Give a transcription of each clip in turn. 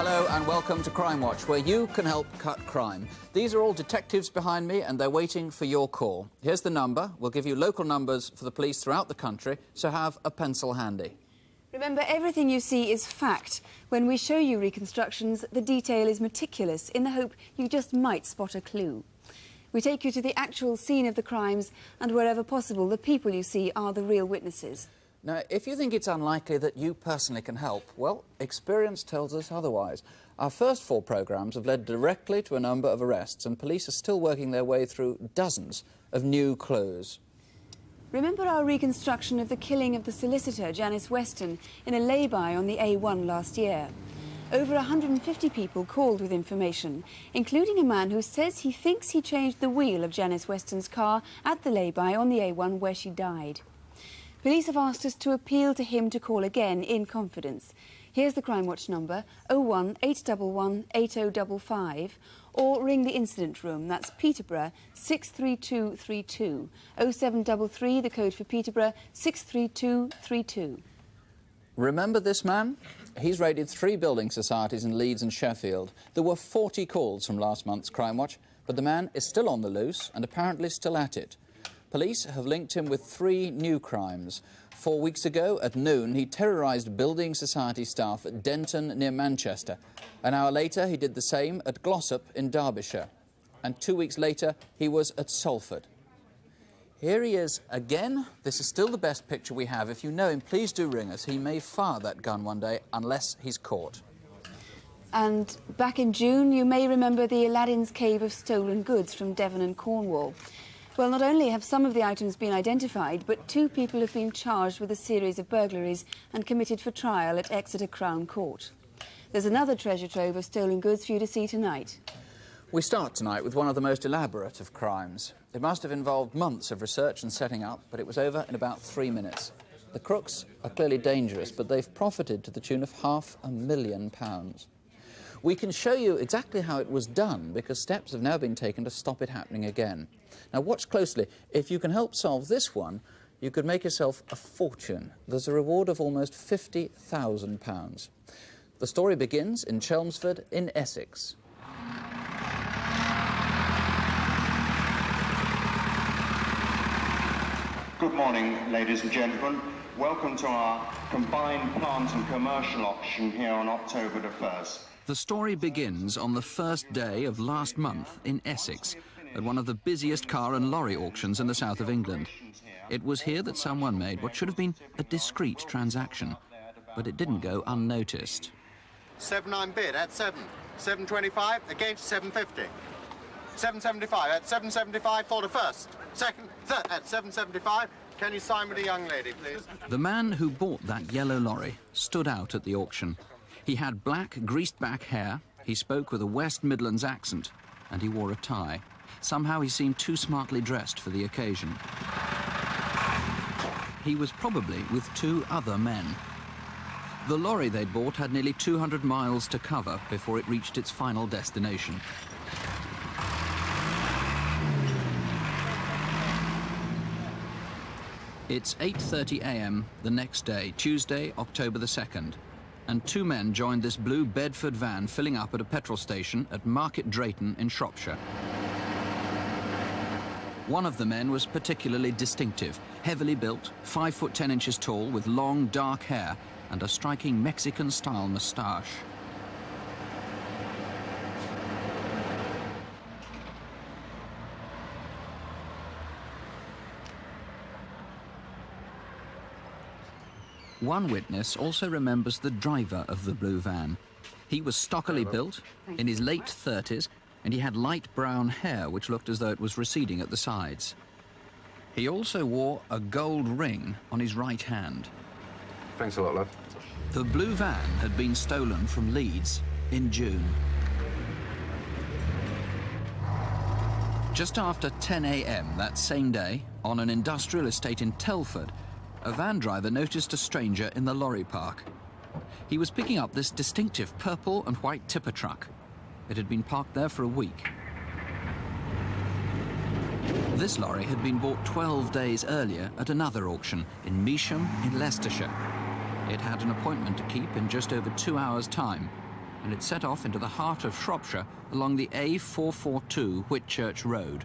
Hello and welcome to Crimewatch, where you can help cut crime. These are all detectives behind me and they're waiting for your call. Here's the number. We'll give you local numbers for the police throughout the country, so have a pencil handy. Remember, everything you see is fact. When we show you reconstructions, the detail is meticulous in the hope you just might spot a clue. We take you to the actual scene of the crimes and wherever possible, the people you see are the real witnesses. Now, if you think it's unlikely that you personally can help, well, experience tells us otherwise. Our first 4 programmes have led directly to a number of arrests, and police are still working their way through dozens of new clues. Remember our reconstruction of the killing of the solicitor, Janice Weston, in a lay-by on the A1 last year? Over 150 people called with information, including a man who says he thinks he changed the wheel of Janice Weston's car at the lay-by on the A1 where she died. Police have asked us to appeal to him to call again in confidence. Here's the Crimewatch number, 01 811 8055, or ring the incident room, that's Peterborough 63232, 0733, the code for Peterborough 63232. Remember this man? He's raided 3 building societies in Leeds and Sheffield. There were 40 calls from last month's Crimewatch, but the man is still on the loose and apparently still at it. Police have linked him with 3 new crimes. 4 weeks ago, at noon, he terrorised building society staff at Denton, near Manchester. An hour later, he did the same at Glossop in Derbyshire. And 2 weeks later, he was at Salford. Here he is again. This is still the best picture we have. If you know him, please do ring us. He may fire that gun one day, unless he's caught. And back in June, you may remember the Aladdin's Cave of stolen goods from Devon and Cornwall. Well, not only have some of the items been identified, but 2 people have been charged with a series of burglaries and committed for trial at Exeter Crown Court. There's another treasure trove of stolen goods for you to see tonight. We start tonight with one of the most elaborate of crimes. It must have involved months of research and setting up, but it was over in about 3 minutes. The crooks are clearly dangerous, but they've profited to the tune of £500,000. We can show you exactly how it was done, because steps have now been taken to stop it happening again. Now, watch closely. If you can help solve this one, you could make yourself a fortune. There's a reward of almost £50,000. The story begins in Chelmsford in Essex. Good morning, ladies and gentlemen. Welcome to our combined plant and commercial auction here on October the 1st. The story begins on the first day of last month in Essex, at one of the busiest car and lorry auctions in the south of England. It was here that someone made what should have been a discreet transaction, but it didn't go unnoticed. 7.9 bid at 7. 7.25 against 7.50. 7.75 at 7.75 for the first. Second, third at 7.75. Can you sign with the young lady, please? The man who bought that yellow lorry stood out at the auction. He had black, greased-back hair, he spoke with a West Midlands accent, and he wore a tie. Somehow he seemed too smartly dressed for the occasion. He was probably with 2 other men. The lorry they'd bought had nearly 200 miles to cover before it reached its final destination. It's 8:30 a.m. the next day, Tuesday, October the 2nd. And 2 men joined this blue Bedford van filling up at a petrol station at Market Drayton in Shropshire. One of the men was particularly distinctive, heavily built, 5 foot 10 inches tall, with long, dark hair and a striking Mexican-style moustache. One witness also remembers the driver of the blue van. He was stockily built, in his late 30s, and he had light brown hair which looked as though it was receding at the sides. He also wore a gold ring on his right hand. Thanks a lot, love. The blue van had been stolen from Leeds in June. Just after 10 a.m. that same day, on an industrial estate in Telford, a van driver noticed a stranger in the lorry park. He was picking up this distinctive purple and white tipper truck. It had been parked there for a week. This lorry had been bought 12 days earlier at another auction in Measham in Leicestershire. It had an appointment to keep in just over 2 hours' time. and it set off into the heart of Shropshire along the A442 Whitchurch Road.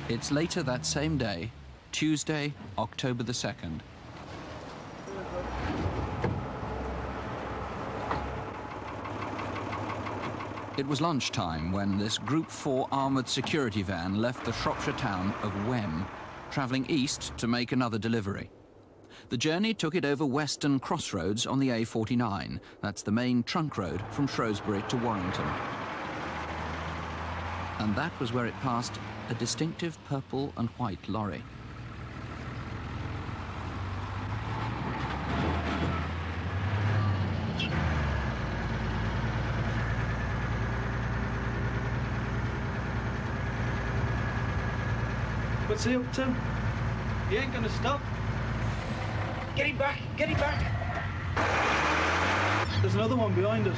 It's later that same day, Tuesday, October the 2nd. It was lunchtime when this Group 4 armoured security van left the Shropshire town of Wem, travelling east to make another delivery. The journey took it over Western Crossroads on the A49. That's the main trunk road from Shrewsbury to Warrington. And that was where it passed a distinctive purple and white lorry. What's he up to? He ain't gonna stop. Get him back! Get him back! There's another one behind us.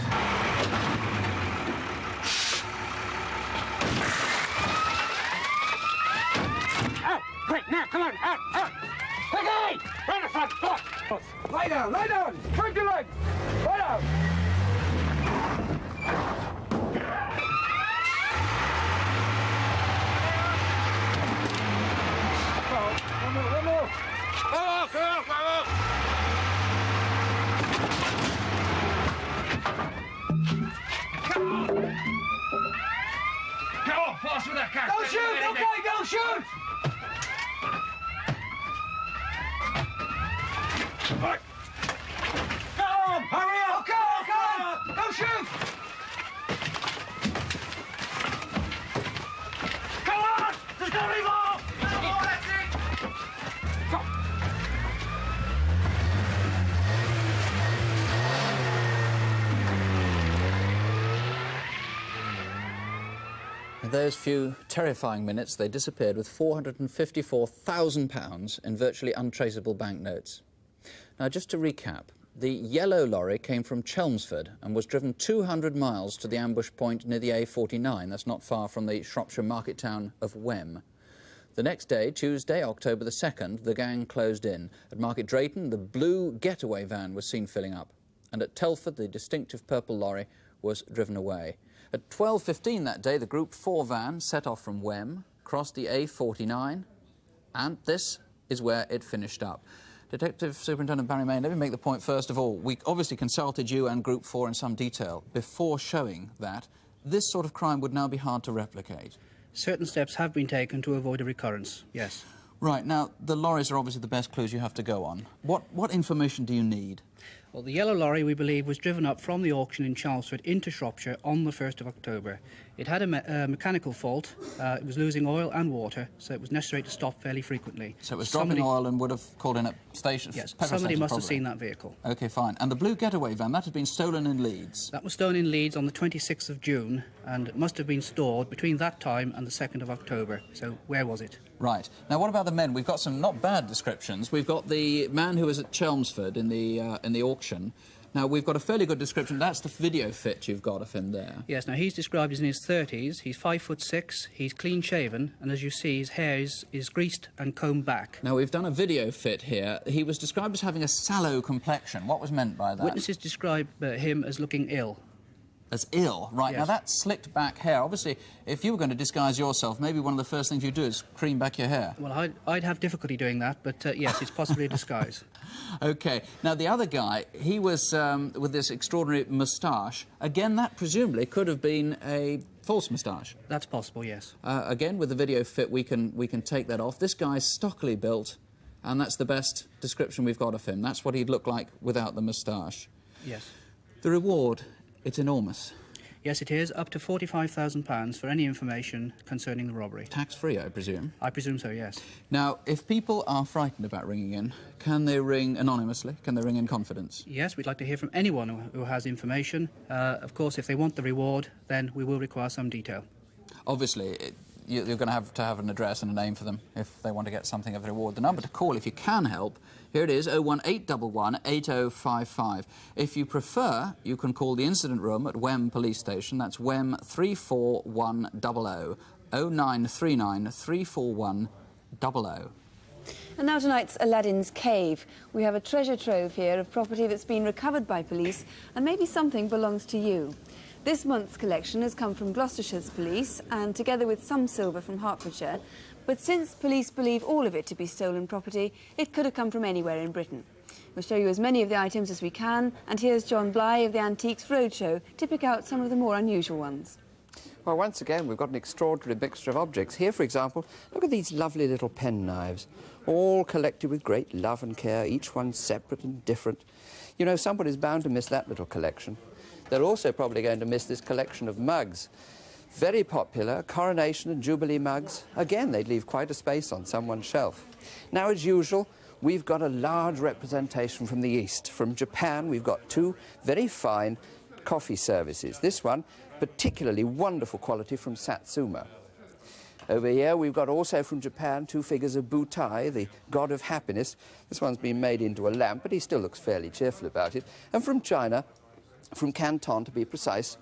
Out! Quick, now, come on, out, out! Okay! Round the front, come on! Lie down! Turn your leg! Lie down! One more! Go off! Go on, fast with that cat! Don't shoot! Okay, don't shoot! Right. Go on! Hurry up! Okay! Don't shoot! Come on! There's no more! That's it! Go! In those few terrifying minutes, they disappeared with £454,000 in virtually untraceable banknotes. Now, just to recap, the yellow lorry came from Chelmsford and was driven 200 miles to the ambush point near the A49. That's not far from the Shropshire market town of Wem. The next day, Tuesday, October the 2nd, the gang closed in. At Market Drayton, the blue getaway van was seen filling up. And at Telford, the distinctive purple lorry was driven away. At 12:15 that day, the Group 4 van set off from Wem, crossed the A49, and this is where it finished up. Detective Superintendent Barry Main, let me make the point first of all. We obviously consulted you and Group 4 in some detail before showing that this sort of crime would now be hard to replicate. Certain steps have been taken to avoid a recurrence, yes. Right, now, the lorries are obviously the best clues you have to go on. What information do you need? Well, the yellow lorry, we believe, was driven up from the auction in Chelmsford into Shropshire on the 1st of October. It had a mechanical fault. It was losing oil and water, so it was necessary to stop fairly frequently. So it was dropping oil and would have called in at stations? Yes, somebody must have seen that vehicle. OK, fine. And the blue getaway van, that had been stolen in Leeds? That was stolen in Leeds on the 26th of June, and it must have been stored between that time and the 2nd of October. So where was it? Right. Now, what about the men? We've got some not bad descriptions. We've got the man who was at Chelmsford in the auction. Now, we've got a fairly good description. That's the video fit you've got of him there. Yes, now he's described as in his 30s. He's 5'6", he's clean-shaven, and as you see, his hair is greased and combed back. Now, we've done a video fit here. He was described as having a sallow complexion. What was meant by that? Witnesses describe him as looking ill. As ill, right. Yes. Now, that slicked back hair, obviously, if you were going to disguise yourself, maybe one of the first things you do is cream back your hair. Well, I'd have difficulty doing that, but yes, it's possibly a disguise. OK. Now, the other guy, he was with this extraordinary moustache. Again, that presumably could have been a false moustache. That's possible, yes. Again, with the video fit, we can take that off. This guy's stockily built, and that's the best description we've got of him. That's what he'd look like without the moustache. Yes. The reward, it's enormous. Yes, it is, up to £45,000 for any information concerning the robbery. Tax-free, I presume? I presume so, yes. Now, if people are frightened about ringing in, can they ring anonymously? Can they ring in confidence? Yes, we'd like to hear from anyone who has information. Of course, if they want the reward, then we will require some detail. Obviously, you're going to have an address and a name for them if they want to get something of the reward. The number to call, if you can help, here it is, 01811 8055. If you prefer, you can call the incident room at Wem Police Station. That's Wem 34100, 0939 34100. And now tonight's Aladdin's Cave. We have a treasure trove here of property that's been recovered by police, and maybe something belongs to you. This month's collection has come from Gloucestershire's police, and together with some silver from Hertfordshire. But since police believe all of it to be stolen property, it could have come from anywhere in Britain. We'll show you as many of the items as we can, and here's John Bly of the Antiques Roadshow to pick out some of the more unusual ones. Well, once again, we've got an extraordinary mixture of objects. Here, for example, look at these lovely little pen knives, all collected with great love and care, each one separate and different. You know, somebody's bound to miss that little collection. They're also probably going to miss this collection of mugs. Very popular, coronation and jubilee mugs. Again, they'd leave quite a space on someone's shelf. Now, as usual, we've got a large representation from the East. From Japan, we've got two very fine coffee services. This one, particularly wonderful quality from Satsuma. Over here, we've got also from Japan two figures of Butai, the god of happiness. This one's been made into a lamp, but he still looks fairly cheerful about it. And from China, from Canton to be precise,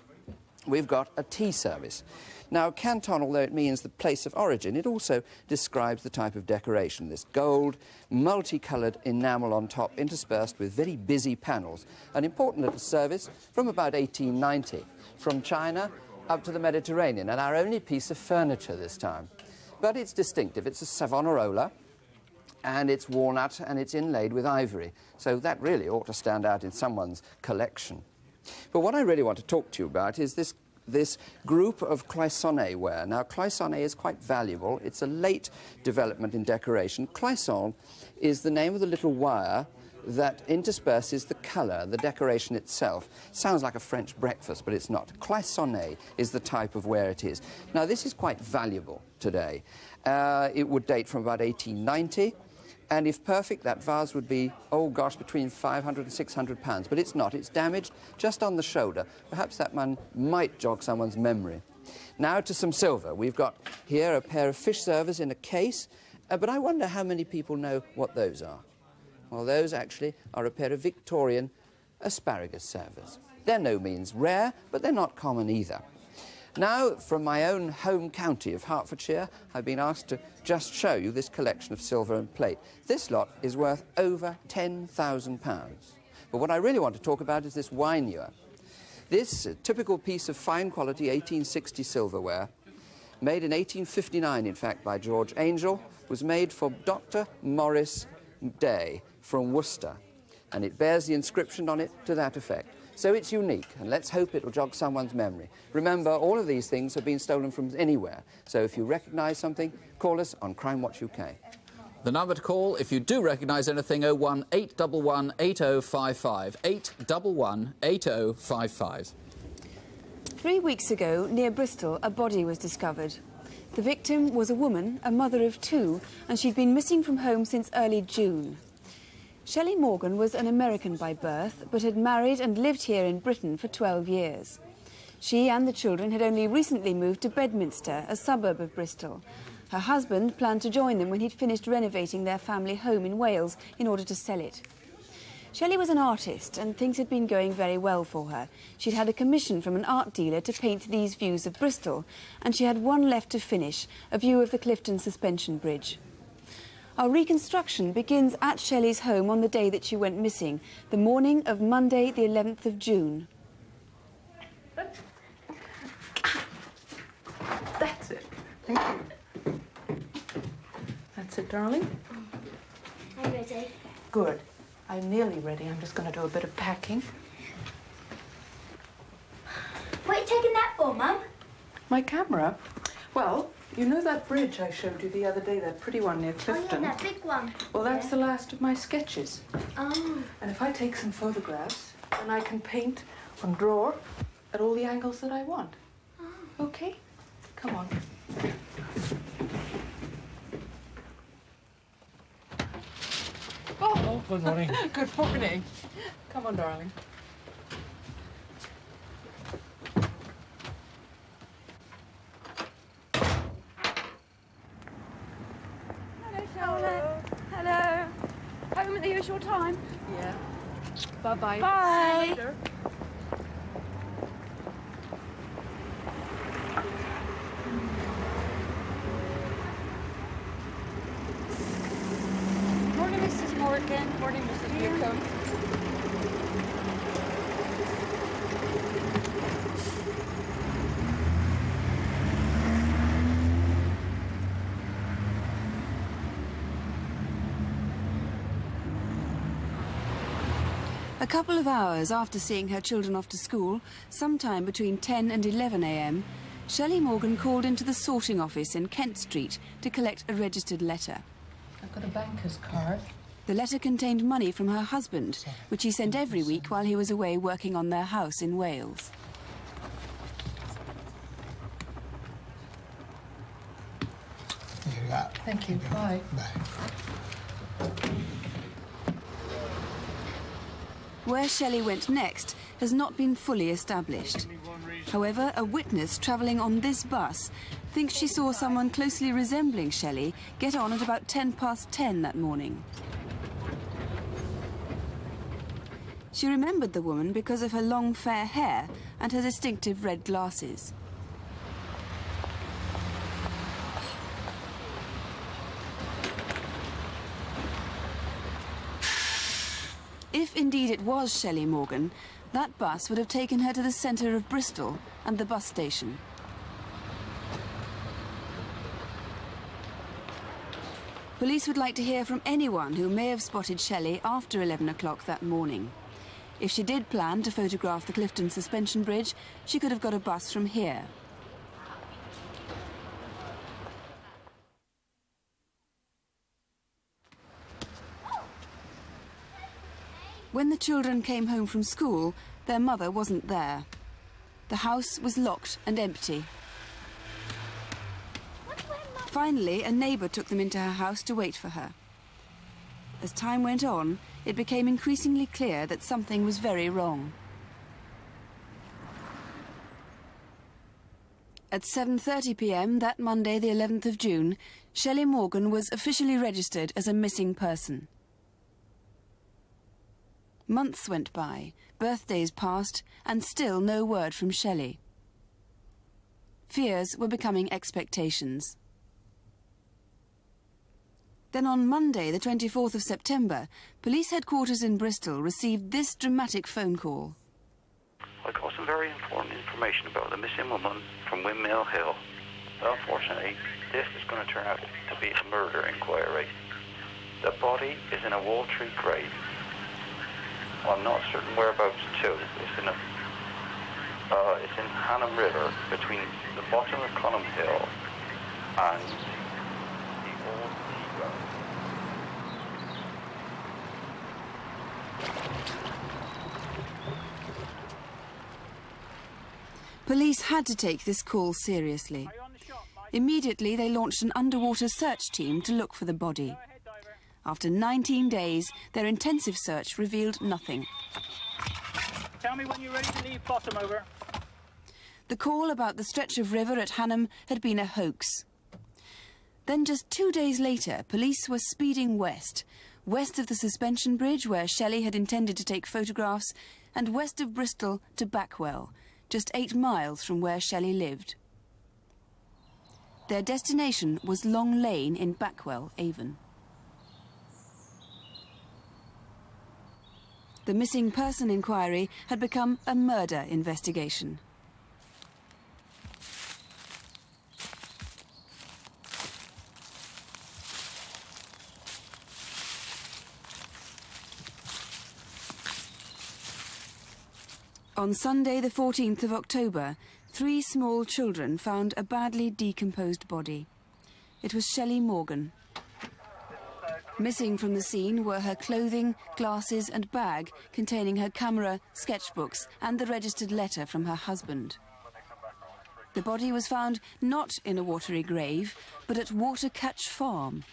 we've got a tea service. Now, Canton, although it means the place of origin, it also describes the type of decoration. This gold, multicoloured enamel on top, interspersed with very busy panels. An important little service from about 1890, from China up to the Mediterranean, and our only piece of furniture this time. But it's distinctive. It's a Savonarola, and it's walnut, and it's inlaid with ivory. So that really ought to stand out in someone's collection. But what I really want to talk to you about is this group of cloisonné ware. Now, cloisonné is quite valuable. It's a late development in decoration. Cloison is the name of the little wire that intersperses the colour, the decoration itself. Sounds like a French breakfast, but it's not. Cloisonné is the type of ware it is. Now, this is quite valuable today. It would date from about 1890. And if perfect, that vase would be, oh gosh, between 500 and 600 pounds. But it's not. It's damaged just on the shoulder. Perhaps that man might jog someone's memory. Now to some silver. We've got here a pair of fish servers in a case. But I wonder how many people know what those are. Well, those actually are a pair of Victorian asparagus servers. They're no means rare, but they're not common either. Now, from my own home county of Hertfordshire, I've been asked to just show you this collection of silver and plate. This lot is worth over £10,000. But what I really want to talk about is this wine ewer. This typical piece of fine quality 1860 silverware, made in 1859, in fact, by George Angel, was made for Dr. Morris Day from Worcester, and it bears the inscription on it to that effect. So it's unique, and let's hope it'll jog someone's memory. Remember, all of these things have been stolen from anywhere, so if you recognise something, call us on Crimewatch UK. The number to call if you do recognise anything, 01 811 8055, 811 8055. 3 weeks ago, near Bristol, a body was discovered. The victim was a woman, a mother of two, and she'd been missing from home since early June. Shelly Morgan was an American by birth, but had married and lived here in Britain for 12 years. She and the children had only recently moved to Bedminster, a suburb of Bristol. Her husband planned to join them when he'd finished renovating their family home in Wales in order to sell it. Shelley was an artist, and things had been going very well for her. She'd had a commission from an art dealer to paint these views of Bristol, and she had one left to finish, a view of the Clifton Suspension Bridge. Our reconstruction begins at Shelley's home on the day that she went missing, the morning of Monday, the 11th of June. That's it. Thank you. That's it, darling. I'm ready. Good. I'm nearly ready. I'm just going to do a bit of packing. What are you taking that for, Mum? My camera? Well, you know that bridge I showed you the other day, that pretty one near Clifton? Oh, yeah, that big one. Well, that's the last of my sketches. Oh. And if I take some photographs, then I can paint and draw at all the angles that I want. Oh. Okay? Come on. Oh, good morning. Good morning. Come on, darling. Hello, Charlotte. Hello. Home at the usual time? Yeah. Bye-bye. Bye. See you later. Good morning, Mrs. Newcomb. A couple of hours after seeing her children off to school, sometime between 10 and 11 a.m., Shelly Morgan called into the sorting office in Kent Street to collect a registered letter. I've got a banker's card. The letter contained money from her husband, which he sent every week while he was away working on their house in Wales. Here you go. Thank you. Bye. Bye. Where Shelley went next has not been fully established. However, a witness travelling on this bus thinks she saw someone closely resembling Shelley get on at about 10 that morning. She remembered the woman because of her long fair hair and her distinctive red glasses. If indeed it was Shelley Morgan, that bus would have taken her to the centre of Bristol and the bus station. Police would like to hear from anyone who may have spotted Shelley after 11 o'clock that morning. If she did plan to photograph the Clifton Suspension Bridge, she could have got a bus from here. When the children came home from school, their mother wasn't there. The house was locked and empty. Finally, a neighbour took them into her house to wait for her. As time went on, it became increasingly clear that something was very wrong. At 7:30 p.m. that Monday, the 11th of June, Shelley Morgan was officially registered as a missing person. Months went by, birthdays passed, and still no word from Shelley. Fears were becoming expectations. Then on Monday, the 24th of September, police headquarters in Bristol received this dramatic phone call. I got some very important information about the missing woman from Windmill Hill. Unfortunately, this is going to turn out to be a murder inquiry. The body is in a Waltree grave. I'm not certain whereabouts too. It's in Hannam River, between the bottom of Conham Hill and the old Road. Police had to take this call seriously. Immediately, they launched an underwater search team to look for the body. After 19 days, their intensive search revealed nothing. Tell me when you're ready to leave, bottom over. The call about the stretch of river at Hannam had been a hoax. Then just 2 days later, police were speeding west of the suspension bridge where Shelley had intended to take photographs, and west of Bristol to Backwell, just 8 miles from where Shelley lived. Their destination was Long Lane in Backwell, Avon. The missing person inquiry had become a murder investigation. On Sunday, the 14th of October, 3 small children found a badly decomposed body. It was Shelley Morgan. Missing from the scene were her clothing, glasses and bag containing her camera, sketchbooks and the registered letter from her husband. The body was found not in a watery grave, but at Watercatch Farm.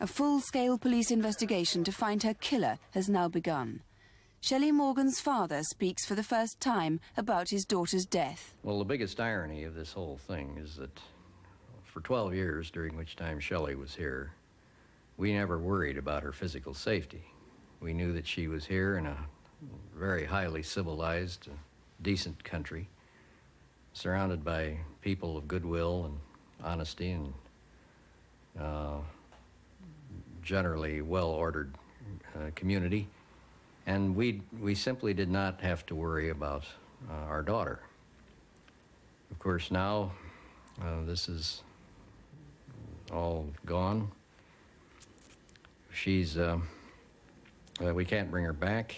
A full-scale police investigation to find her killer has now begun. Shelley Morgan's father speaks for the first time about his daughter's death. Well, the biggest irony of this whole thing is that for 12 years, during which time Shelley was here, we never worried about her physical safety. We knew that she was here in a very highly civilized, decent country, surrounded by people of goodwill and honesty, and generally well-ordered community, and we simply did not have to worry about our daughter. Of course, now this is all gone. She's, we can't bring her back,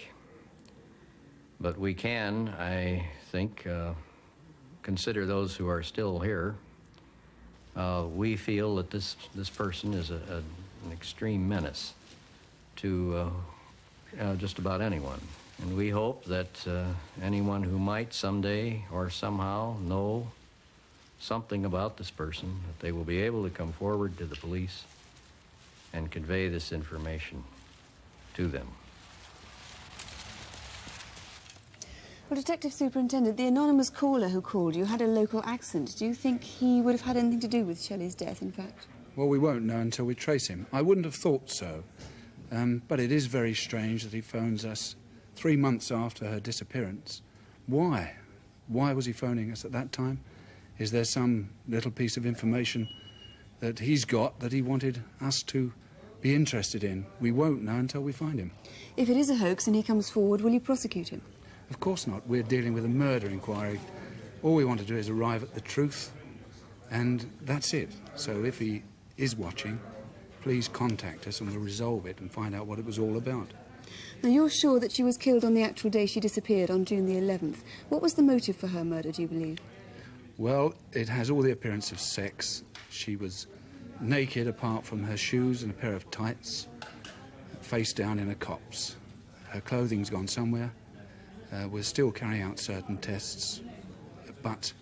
but we can, I think, consider those who are still here. We feel that this person is an extreme menace to just about anyone. And we hope that anyone who might someday or somehow know something about this person, that they will be able to come forward to the police and convey this information to them. Well, Detective Superintendent, the anonymous caller who called you had a local accent. Do you think he would have had anything to do with Shelley's death, in fact? Well, we won't know until we trace him. I wouldn't have thought so. But it is very strange that he phones us 3 months after her disappearance. Why? Why was he phoning us at that time? Is there some little piece of information that he's got that he wanted us to be interested in? We won't know until we find him. If it is a hoax and he comes forward, will you prosecute him? Of course not. We're dealing with a murder inquiry. All we want to do is arrive at the truth, and that's it. So if he is watching, please contact us and we'll resolve it and find out what it was all about. Now, you're sure that she was killed on the actual day she disappeared, on June the 11th. What was the motive for her murder, do you believe? Well, it has all the appearance of sex. She was naked apart from her shoes and a pair of tights, face down in a copse. Her clothing's gone somewhere. We're still carrying out certain tests, but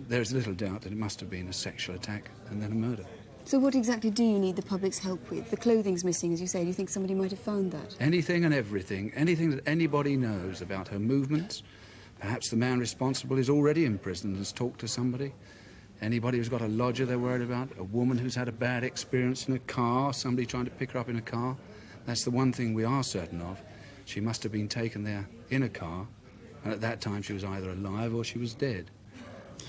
there's little doubt that it must have been a sexual attack and then a murder. So what exactly do you need the public's help with? The clothing's missing, as you say. Do you think somebody might have found that? Anything and everything. Anything that anybody knows about her movements. Perhaps the man responsible is already in prison and has talked to somebody. Anybody who's got a lodger they're worried about. A woman who's had a bad experience in a car. Somebody trying to pick her up in a car. That's the one thing we are certain of. She must have been taken there in a car, and at that time she was either alive or she was dead.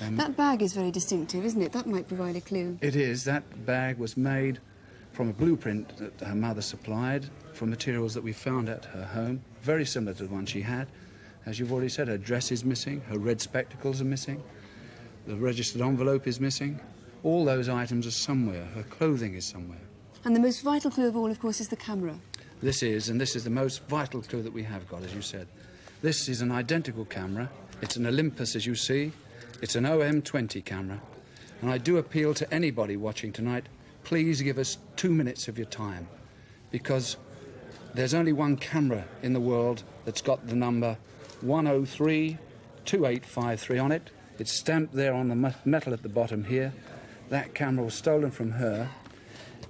That bag is very distinctive, isn't it? That might provide a clue. It is. That bag was made from a blueprint that her mother supplied from materials that we found at her home, very similar to the one she had. As you've already said, her dress is missing, her red spectacles are missing, the registered envelope is missing. All those items are somewhere. Her clothing is somewhere. And the most vital clue of all, of course, is the camera. This is the most vital clue that we have got, as you said. This is an identical camera. It's an Olympus, as you see. It's an OM20 camera. And I do appeal to anybody watching tonight, please give us 2 minutes of your time, because there's only one camera in the world that's got the number 1032853 on it. It's stamped there on the metal at the bottom here. That camera was stolen from her.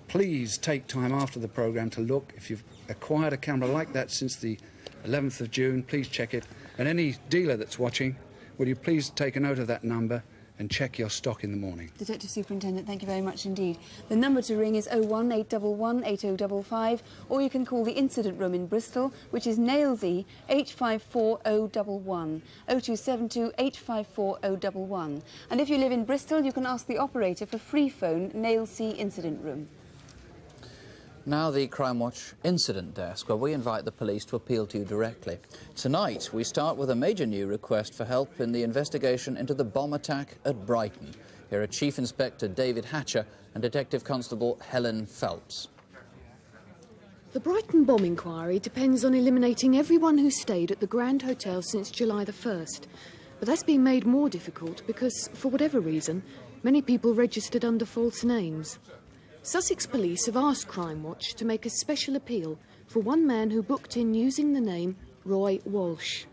Please take time after the programme to look. If you've acquired a camera like that since the 11th of June, please check it. And any dealer that's watching, will you please take a note of that number and check your stock in the morning. Detective Superintendent, thank you very mumuch indeed. The number to ring is 01811 8055, or you can call the incident room in Bristol, which is Nailsea 854 011, 0272 854 011. And if you live in Bristol, you can ask the operator for free phone Nailsea Incident Room. Now the Crimewatch Incident Desk, where we invite the police to appeal to you directly. Tonight, we start with a major new request for help in the investigation into the bomb attack at Brighton. Here are Chief Inspector David Hatcher and Detective Constable Helen Phelps. The Brighton bomb inquiry depends on eliminating everyone who stayed at the Grand Hotel since July the 1st. But that's been made more difficult because, for whatever reason, many people registered under false names. Sussex Police have asked Crimewatch to make a special appeal for one man who booked in using the name Roy Walsh.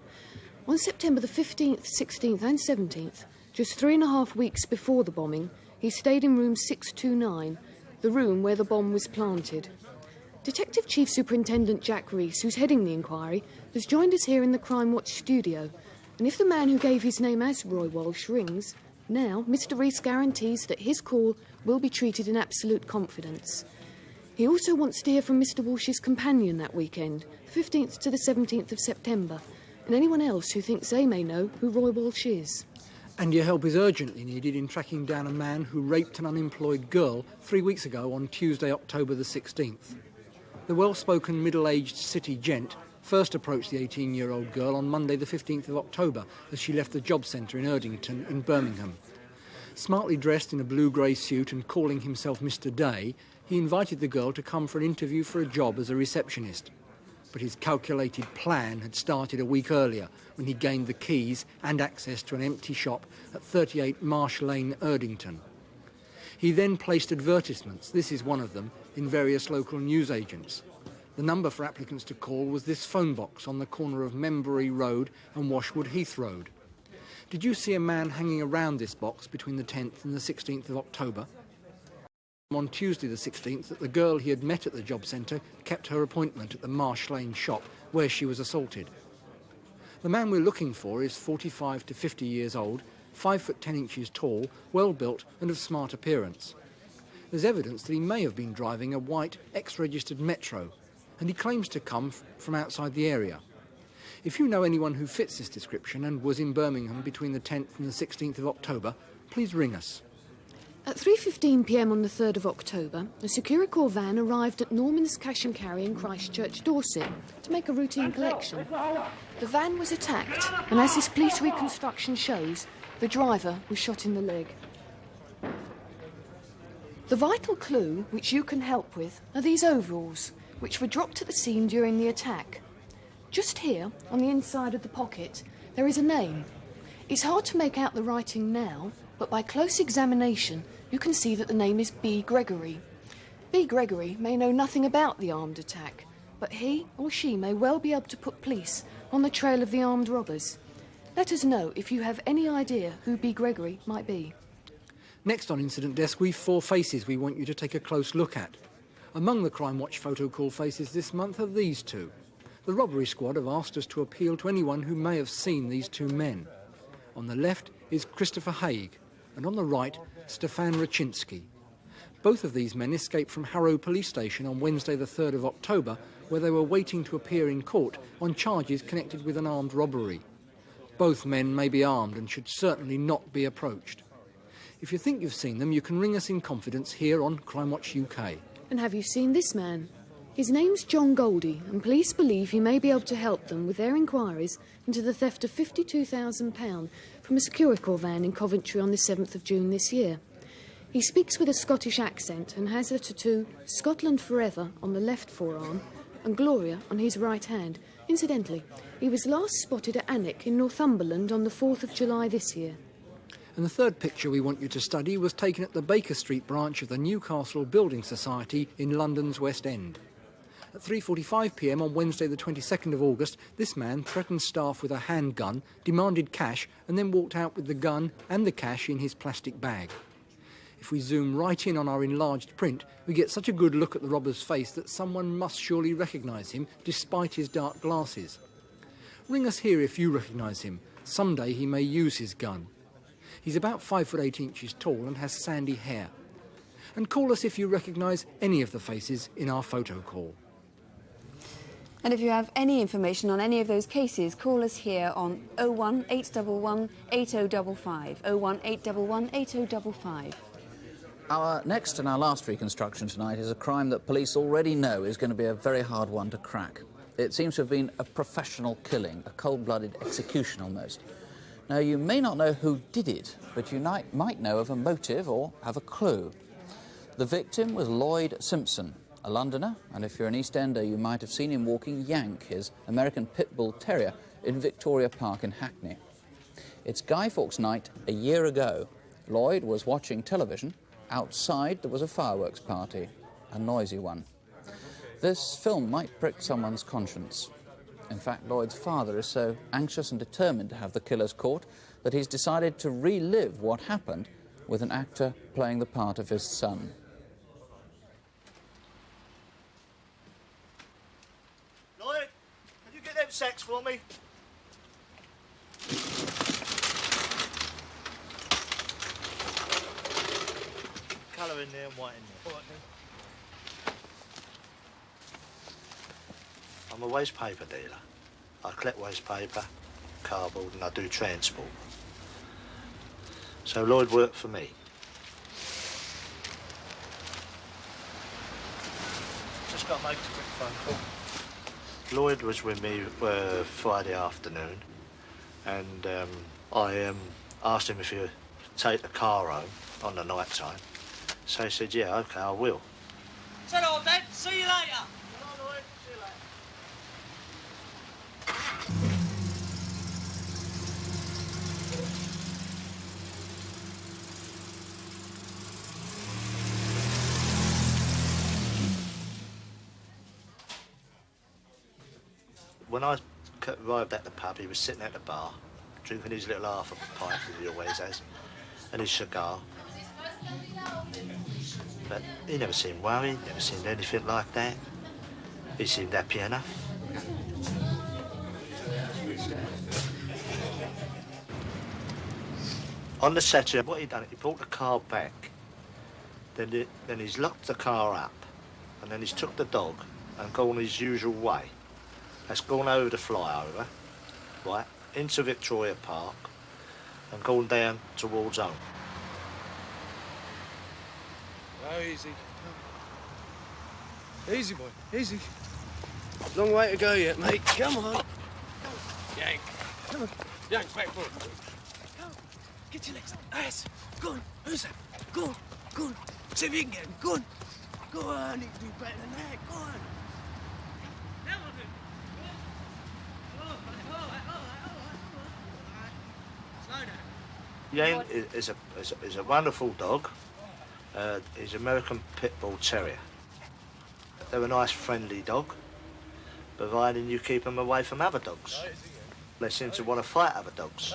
On September the 15th, 16th and 17th, just 3.5 weeks before the bombing, he stayed in room 629, the room where the bomb was planted. Detective Chief Superintendent Jack Rees, who's heading the inquiry, has joined us here in the Crimewatch studio. And if the man who gave his name as Roy Walsh rings, now Mr. Rees guarantees that his call will be treated in absolute confidence. He also wants to hear from Mr. Walsh's companion that weekend, the 15th to the 17th of September, and anyone else who thinks they may know who Roy Walsh is. And your help is urgently needed in tracking down a man who raped an unemployed girl 3 weeks ago on Tuesday, October the 16th. The well-spoken, middle-aged city gent first approached the 18-year-old girl on Monday the 15th of October as she left the job centre in Erdington in Birmingham. Smartly dressed in a blue-grey suit and calling himself Mr. Day, he invited the girl to come for an interview for a job as a receptionist. But his calculated plan had started a week earlier when he gained the keys and access to an empty shop at 38 Marsh Lane, Erdington. He then placed advertisements, this is one of them, in various local newsagents. The number for applicants to call was this phone box on the corner of Membury Road and Washwood Heath Road. Did you see a man hanging around this box between the 10th and the 16th of October? On Tuesday the 16th, that the girl he had met at the job centre kept her appointment at the Marsh Lane shop where she was assaulted. The man we're looking for is 45 to 50 years old, 5 foot 10 inches tall, well built and of smart appearance. There's evidence that he may have been driving a white ex-registered Metro, and he claims to come from outside the area. If you know anyone who fits this description and was in Birmingham between the 10th and the 16th of October, please ring us. At 3:15 p.m. on the 3rd of October, a Securicorps van arrived at Norman's Cash and Carry in Christchurch, Dorset, to make a routine collection. The van was attacked, and as this police reconstruction shows, the driver was shot in the leg. The vital clue which you can help with are these overalls, which were dropped at the scene during the attack. Just here, on the inside of the pocket, there is a name. It's hard to make out the writing now, but by close examination, you can see that the name is B. Gregory. B. Gregory may know nothing about the armed attack, but he or she may well be able to put police on the trail of the armed robbers. Let us know if you have any idea who B. Gregory might be. Next on Incident Desk, we've 4 faces we want you to take a close look at. Among the Crimewatch photo call faces this month are these 2. The robbery squad have asked us to appeal to anyone who may have seen these 2 men. On the left is Christopher Haig, and on the right, Stefan Raczynski. Both of these men escaped from Harrow Police Station on Wednesday the 3rd of October, where they were waiting to appear in court on charges connected with an armed robbery. Both men may be armed and should certainly not be approached. If you think you've seen them, you can ring us in confidence here on Crimewatch UK. And have you seen this man? His name's John Goldie, and police believe he may be able to help them with their inquiries into the theft of £52,000 from a Securicorps van in Coventry on the 7th of June this year. He speaks with a Scottish accent and has a tattoo, Scotland Forever, on the left forearm and Gloria on his right hand. Incidentally, he was last spotted at Alnwick in Northumberland on the 4th of July this year. And the third picture we want you to study was taken at the Baker Street branch of the Newcastle Building Society in London's West End. At 3:45 p.m. on Wednesday the 22nd of August, this man threatened staff with a handgun, demanded cash and then walked out with the gun and the cash in his plastic bag. If we zoom right in on our enlarged print, we get such a good look at the robber's face that someone must surely recognise him despite his dark glasses. Ring us here if you recognise him. Someday he may use his gun. He's about 5 foot 8 inches tall and has sandy hair. And call us if you recognise any of the faces in our photo call. And if you have any information on any of those cases, call us here on 01811 8055, 01811 8055. Our next and our last reconstruction tonight is a crime that police already know is going to be a very hard one to crack. It seems to have been a professional killing, a cold-blooded execution almost. Now, you may not know who did it, but you might know of a motive or have a clue. The victim was Lloyd Simpson, a Londoner, and if you're an East Ender, you might have seen him walking Yank, his American pit bull terrier, in Victoria Park in Hackney. It's Guy Fawkes night a year ago. Lloyd was watching television. Outside, there was a fireworks party, a noisy one. This film might prick someone's conscience. In fact, Lloyd's father is so anxious and determined to have the killers caught that he's decided to relive what happened with an actor playing the part of his son. Lloyd, can you get them sacks for me? Colour in there and white in there. All right, then. I'm a waste paper dealer. I collect waste paper, cardboard, and I do transport. So Lloyd worked for me. Just got to make a quick phone call. Lloyd was with me Friday afternoon, and I asked him if he would take the car home on the night time. So he said, yeah, OK, I will. So long, Dad. See you later. See you later. When I arrived at the pub, he was sitting at the bar, drinking his little half a pint, as he always has, and his cigar. But he never seemed worried, never seemed anything like that. He seemed happy enough. On the Saturday, what he done, he brought the car back, then he's locked the car up, and then he's took the dog and gone his usual way. That's gone over the flyover, right, into Victoria Park, and gone down towards home. Oh, easy. Easy, boy, easy. Long way to go yet, mate. Come on. Yank. Come on. Yank, back foot. Come on. Get your legs up. Yes. Go on. Who's that? Go on. Go on. See if you can get him. Go on. Go on. You can do better than that. Go on. That will do. Yang is a wonderful dog. He's an American Pit Bull Terrier. They're a nice, friendly dog, providing you keep them away from other dogs. They seem to want to fight other dogs.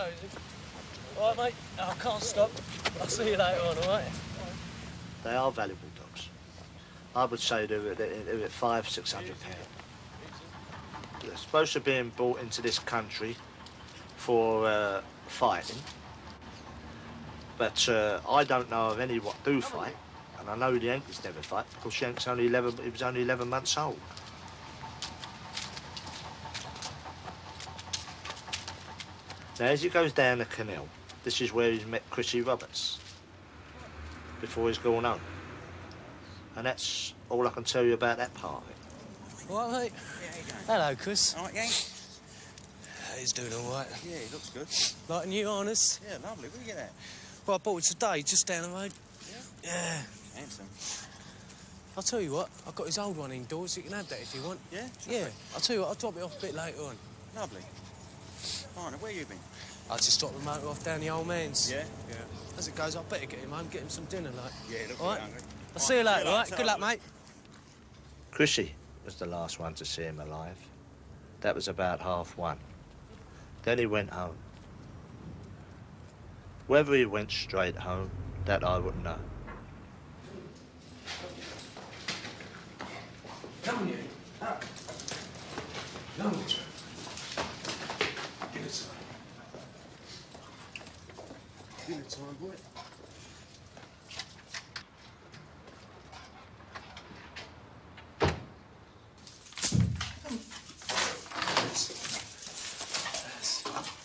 All right, mate. I can't stop. I'll see you later on, all right? They are valuable dogs. I would say they're at £500–600. They're supposed to be being brought into this country for fighting. But I don't know of any what do fight, and I know the Yankees never fight because Yank's he was only 11 months old. Now, as he goes down the canal, this is where he's met Chrissy Roberts before he's gone home. And that's all I can tell you about that part of it. All right, mate? Yeah, how you going? Hello, Chris. All right, Yank? He's doing all right. Yeah, he looks good. Like new harness? Yeah, lovely. Where'd you get that? Well, I bought it today, just down the road. Yeah? Yeah. Handsome. I'll tell you what, I've got his old one indoors, you can have that if you want. Yeah? Yeah. I'll tell you what, I'll drop it off a bit later on. Lovely. All right, now, where you been? I just dropped the motor off down the old man's. Yeah? Yeah. As it goes, I better get him home, get him some dinner, like. Yeah, he looks all right? hungry. I'll see you later, all right? Good luck, mate. Chrissy was the last one to see him alive. That was about 1:30. Then he went home. Whether he went straight home, that I wouldn't know. Come on, you. Up. Come on, Joe. Give it time. Give it time, boy.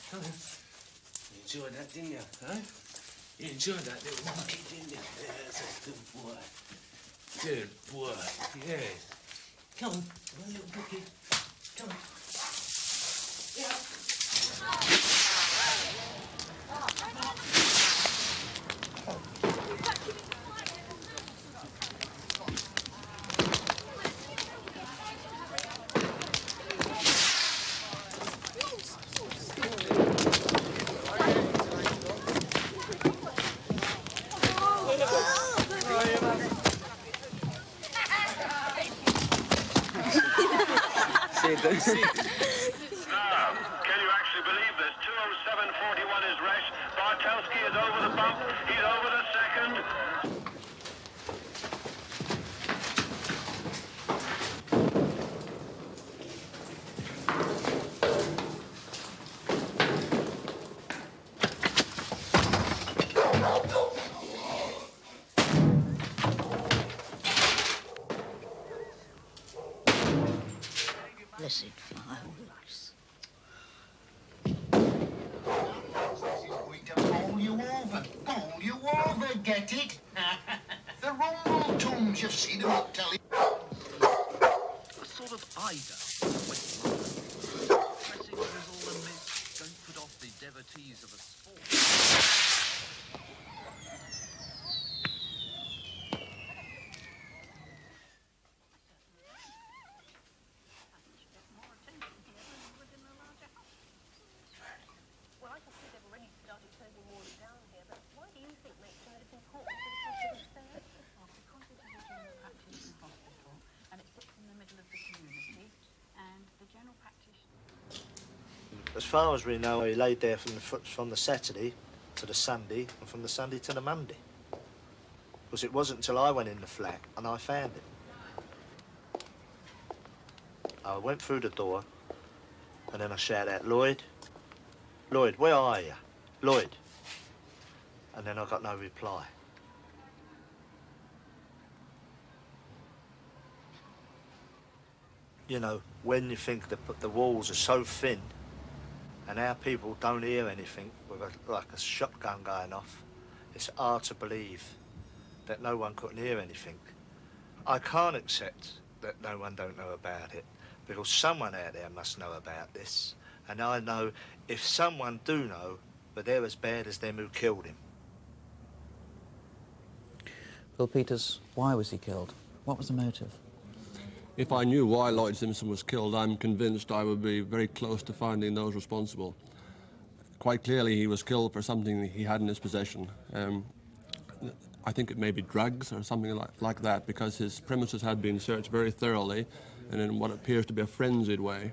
Come on. You enjoyed that, didn't you? Huh? You enjoyed that little monkey, didn't you? Yeah, that's a good boy. Good boy. Yeah. Come on, little cookie. Come on. Yeah. Now, can you actually believe this? 2:07:41 is Resch. Bartelski is over the bump. He's over the second. Blessed flowers. We can roll you over. Go on. get it? The rumble tombs, you've seen them on telly. A sort of Ida of West London. Dressing that is all amiss. Don't put off the devotees of a sport. As far as we know, he laid there from the Saturday to the Sunday, and from the Sunday to the Monday. Because it wasn't until I went in the flat and I found him. I went through the door, and then I shouted out, Lloyd, Lloyd, where are you? Lloyd. And then I got no reply. You know, when you think that the walls are so thin, and our people don't hear anything with like a shotgun going off, it's hard to believe that no one couldn't hear anything. I can't accept that no one don't know about it, because someone out there must know about this, and I know if someone do know, but they're as bad as them who killed him. Bill Peters, why was he killed? What was the motive? If I knew why Lloyd Simpson was killed, I'm convinced I would be very close to finding those responsible. Quite clearly, he was killed for something he had in his possession. I think it may be drugs or something like that, because his premises had been searched very thoroughly and in what appears to be a frenzied way.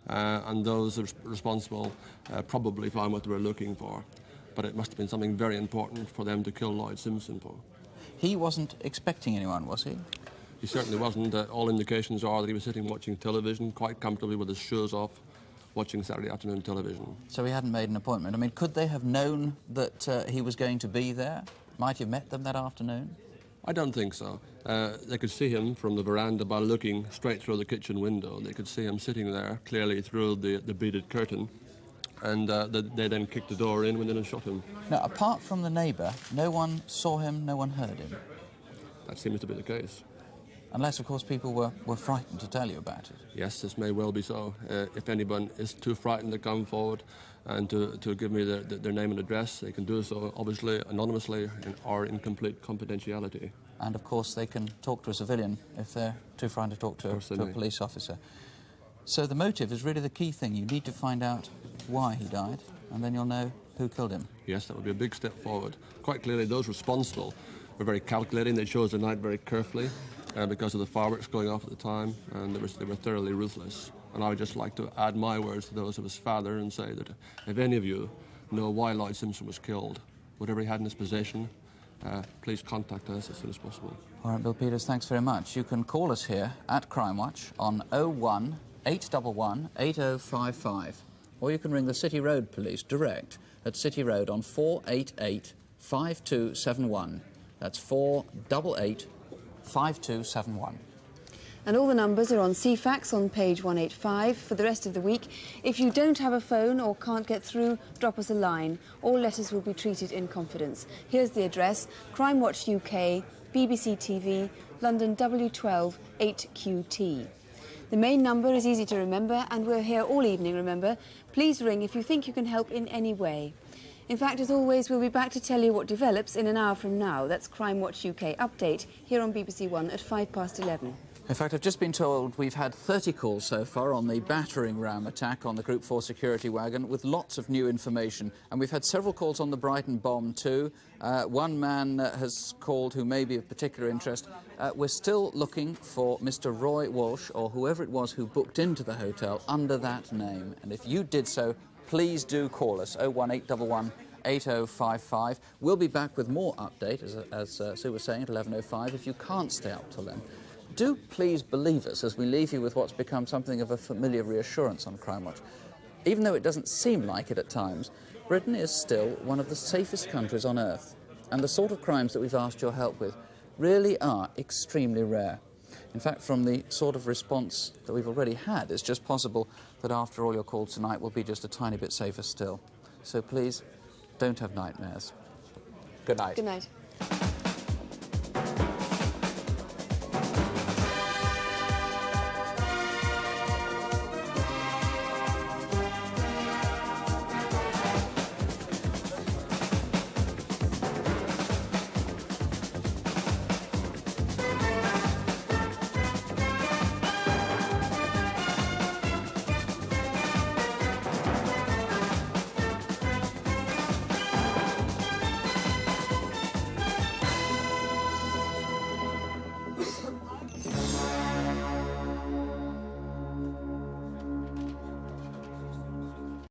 And those responsible probably found what they were looking for. But it must have been something very important for them to kill Lloyd Simpson for. He wasn't expecting anyone, was he? He certainly wasn't. All indications are that he was sitting watching television, quite comfortably with his shoes off, watching Saturday afternoon television. So he hadn't made an appointment. I mean, could they have known that he was going to be there? Might he have met them that afternoon? I don't think so. They could see him from the veranda by looking straight through the kitchen window. They could see him sitting there, clearly through the beaded curtain, and they then kicked the door in, went in and shot him. Now, apart from the neighbour, no one saw him, no one heard him? That seems to be the case. Unless, of course, people were frightened to tell you about it. Yes, this may well be so. If anyone is too frightened to come forward and to give me their name and address, they can do so, obviously, anonymously or in complete confidentiality. And, of course, they can talk to a civilian if they're too frightened to talk to a police officer. So the motive is really the key thing. You need to find out why he died, and then you'll know who killed him. Yes, that would be a big step forward. Quite clearly, those responsible were very calculating. They chose the night very carefully. Because of the fireworks going off at the time, and they were thoroughly ruthless. And I would just like to add my words to those of his father and say that if any of you know why Lloyd Simpson was killed, whatever he had in his possession, please contact us as soon as possible. All right, Bill Peters, thanks very much. You can call us here at Crimewatch on 01 811 8055, or you can ring the City Road Police direct at City Road on 488 5271. That's 488 5271. And all the numbers are on CFAX on page 185 for the rest of the week. If you don't have a phone or can't get through, drop us a line. All letters will be treated in confidence. Here's the address: Crimewatch UK, BBC TV, London W12 8QT. The main number is easy to remember, and we're here all evening, remember. Please ring if you think you can help in any way. In fact, as always, we'll be back to tell you what develops in an hour from now. That's Crimewatch UK Update, here on BBC One at 11:05. In fact, I've just been told we've had 30 calls so far on the battering ram attack on the Group 4 security wagon, with lots of new information. And we've had several calls on the Brighton bomb too. One man has called who may be of particular interest. We're still looking for Mr. Roy Walsh, or whoever it was who booked into the hotel under that name. And if you did so, please do call us, 01811 8055. We'll be back with more update, as Sue was saying, at 11:05, if you can't stay up till then. Do please believe us as we leave you with what's become something of a familiar reassurance on Crimewatch. Even though it doesn't seem like it at times, Britain is still one of the safest countries on earth. And the sort of crimes that we've asked your help with really are extremely rare. In fact, from the sort of response that we've already had, it's just possible that after all your calls tonight we'll be just a tiny bit safer still. So please, don't have nightmares. Good night. Good night. Bye.